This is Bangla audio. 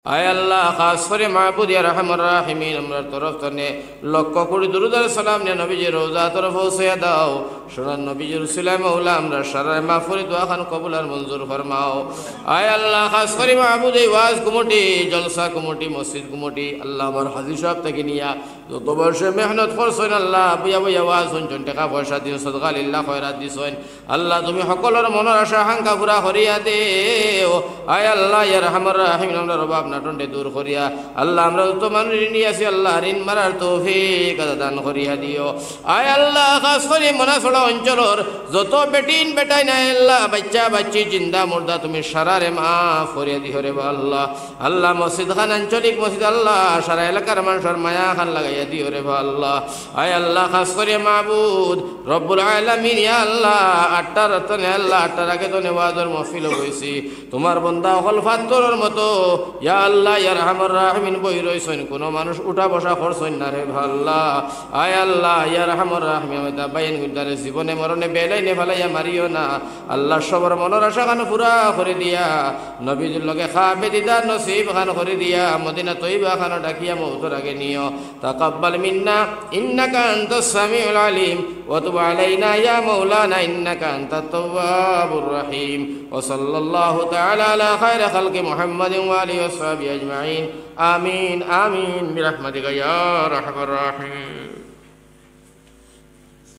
আয় আল্লাহ খাস করে মাহবুদ ইয়া রহমান রাহিমিন আমরার তরফ থেকে লক্ষ কোটি দুরূদ আর সালাম নিয়ে নবীজির রওজা তরফ পৌঁছে দাও। সোনার নবীজির উসিলায় মওলা আমরা সারায় মাহফুরি দোয়া খান কবুল আর মঞ্জুর ফরমাও। আয় আল্লাহ খাস করে মাহবুদ এই ওয়াজ কমিটি, জলসা কমিটি, মসজিদ কমিটি আল্লাহ আমার হাজির সাহেব থেকে নিয়া যত বর্ষে মেহনত করছেন আল্লাহ বইয়া বইয়া ওয়াজ শুনছেন, টাকা পয়সা দিও, সদকা লিল্লাহ খয়রাত দিছেন আল্লাহ তুমি সকলের মনের আশা আকাঙ্ক্ষা পুরা করিয়া দেও। আয় আল্লাহ ইয়া রহমান রাহিমিন আমরা রবাব নাটনটে দূর করিয়া আল্লাহ আমরা যত মানুষ ঋণী আছি আল্লাহ ঋণ মারার তৌফিক দান করিয়া দিও। আয় আল্লাহ খাস করে মনাছড়া অঞ্চলের যত বেটিন বেটাই নাই আল্লাহ বাচ্চা বাচ্চি জিন্দা মুর্দা তুমি সারারে মাফ করিয়া দিও রে আল্লাহ। আল্লাহ মসজিদ খান আঞ্চলিক মসজিদ আল্লাহ সারা এলাকার মানুষের মায়া খান লাগাইয়া দিও রে আল্লাহ। আয় আল্লাহ খাস করে মাহবুদ রব্বুল আলামিন ইয়া আল্লাহ 8টা রতনে আল্লাহ 8টার আগে তো নেওয়াজের মহফিল হইছি তোমার বান্দা হল ফাত্তরের মতো ইয়া আল্লাহ ইয়া রহমান রাহিমিন বই রইছেন, কোনো মানুষ উঠা বসা করছেন না রে আল্লাহ। আয় আল্লাহ ইয়া রহমান রাহিমিন হয়তো বাইন গুদারে জীবনে মরণে বেলাইনে ফেলাইয়া মারিও না আল্লাহ। সবার মনের আশা খান পুরা করে দিয়া নবীর লগে খাবে দিদার নসিব খান করে দিয়া মদিনা তৈবা খান ডাকিয়া মৌতর আগে নিও। তাকাব্বাল মিন্না ইন্নাকা আনতাস সামিউল আলিম ওয়া তুব আলাইনা ইয়া মাওলানা ইন্নাকা আনতাত তাওয়াবুর রহিম। ওয়া সাল্লাল্লাহু তাআলা আলা খায়রি খালকি মুহাম্মাদিন ওয়া আলিহি ওয়া সাহবিহি আজমাইন। আমিন আমিন বিরহমাতিকা ইয়া আরহামার রাহিমিন।